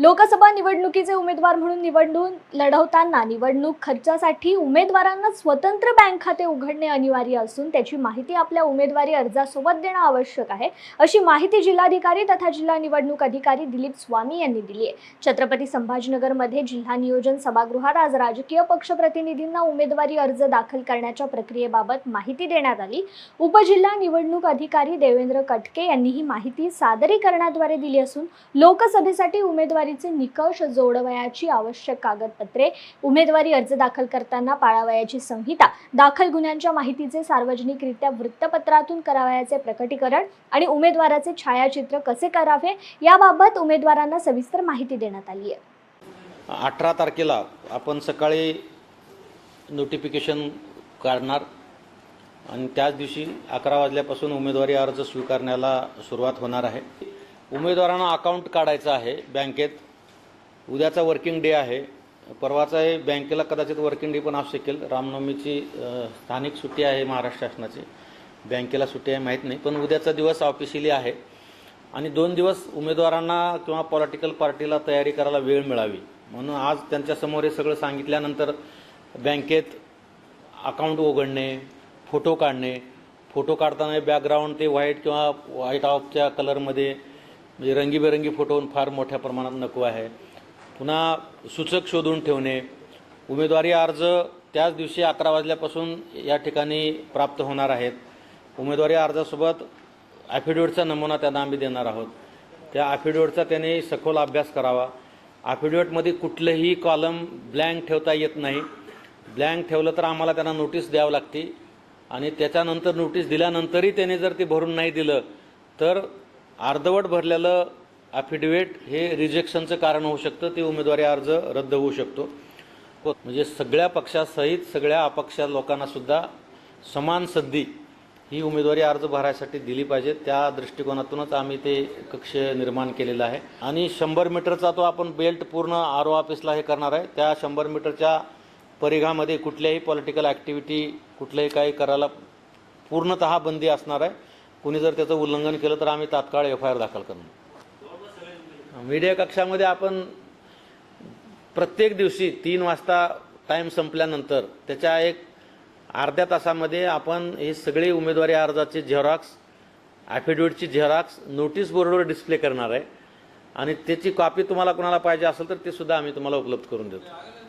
लोकसभा निवडणुकीचे उमेदवार म्हणून निवडणूक लढवताना निवडणूक खर्चासाठी उमेदवारांना स्वतंत्र बँक खाते उघडणे अनिवार्य असून त्याची माहिती आपल्या उमेदवारी अर्जासोबत देणे आवश्यक आहे, अशी माहिती जिल्हाधिकारी तथा जिल्हा निवडणूक अधिकारी दिलीप स्वामी यांनी दिली आहे। छत्रपती संभाजीनगरमध्ये जिल्हा नियोजन सभागृहात आज राजकीय पक्ष प्रतिनिधींना उमेदवारी अर्ज दाखल करण्याच्या प्रक्रियेबाबत माहिती देण्यात आली। उपजिल्हा निवडणूक अधिकारी देवेंद्र कटके यांनी ही माहिती सादरीकरणाद्वारे दिली असून लोकसभेसाठी उमेदवारी निकष जोडवयाची आवश्यक कागदपत्रे, उमेदवारी अर्ज दाखल करताना पाळावयाची संहिता, दाखल गुन्ह्यांच्या माहितीचे सार्वजनिकरित्या वृत्तपत्रातून करावयाचे प्रकटीकरण आणि उमेदवाराचे छायाचित्र कसे करावे याबाबत उमेदवारांना सविस्तर माहिती देण्यात आली आहे। 18 तारखेला आपण सकाळी नोटिफिकेशन काढणार आणि त्याच दिवशी 11 वाजल्यापासून उमेदवारी अर्ज स्वीकारण्याला सुरुवात होणार आहे। उमेदवारांना अकाउंट काढायचं आहे बँकेत। उद्याचा वर्किंग डे आहे, परवाचा आहे बँकेला कदाचित वर्किंग डे पण असू शकेल। रामनवमीची स्थानिक सुट्टी आहे महाराष्ट्र शासनाची, बँकेला सुट्टी आहे माहीत नाही, पण उद्याचा दिवस ऑफिशियली आहे आणि 2 दिवस उमेदवारांना किंवा पॉलिटिकल पार्टीला तयारी करायला वेळ मिळावी म्हणून आज त्यांच्यासमोर हे सगळं सांगितल्यानंतर बँकेत अकाउंट उघडणे, फोटो काढणे, फोटो काढताना बॅकग्राऊंड ते व्हाईट किंवा व्हाईट ऑफच्या कलरमध्ये म्हणजे रंगीबेरंगी फोटो फार मोठ्या प्रमाणात नको आहे। पुन्हा सूचक शोधून ठेवणे, उमेदवारी अर्ज त्याच दिवशी 11 वाजल्यापासून या ठिकाणी प्राप्त होणार आहेत। उमेदवारी अर्जासोबत ॲफिडेविटचा नमुना त्यांना आम्ही देणार आहोत। त्या ॲफिडेविटचा त्याने सखोल अभ्यास करावा। ॲफिडेविटमध्ये कुठलंही कॉलम ब्लँक ठेवता येत नाही। ब्लँक ठेवलं तर आम्हाला त्यांना नोटीस द्यावं लागते आणि त्याच्यानंतर नोटीस दिल्यानंतरही त्याने जर ते भरून नाही दिलं तर अर्धवट भरलेलं ॲफिडेविट हे रिजेक्शनचं कारण होऊ शकतं, ते उमेदवारी अर्ज रद्द होऊ शकतो। म्हणजे सगळ्या पक्षासहित सगळ्या अपक्ष लोकांना सुद्धा समान संधी ही उमेदवारी अर्ज भरायसाठी दिली पाहिजे। त्या दृष्टिकोनातूनच आम्ही ते कक्ष निर्माण केलेला आहे आणि 100 मीटरचा तो आपण बेल्ट पूर्ण आर.ओ. ऑफिसला हे करणार आहे। त्या 100 मीटरच्या परिघामध्ये कुठल्याही पॉलिटिकल ॲक्टिव्हिटी कुठल्याही काही करायला पूर्णतः बंदी असणार आहे। कोणी जर त्याचं उल्लंघन केलं तर आम्ही तात्काळ FIR दाखल करणार। मीडिया कक्षामध्ये आपण प्रत्येक दिवशी 3 वाजता टाईम संपल्यानंतर त्याच्या एक अर्ध्या तासामध्ये आपण हे सगळे उमेदवारी अर्जाचे झेरॉक्स, ॲफिडेविटची झेरॉक्स नोटीस बोर्डवर डिस्प्ले करणार आहे आणि त्याची कॉपी तुम्हाला कोणाला पाहिजे असेल तर ते सुद्धा आम्ही तुम्हाला उपलब्ध करून देतो।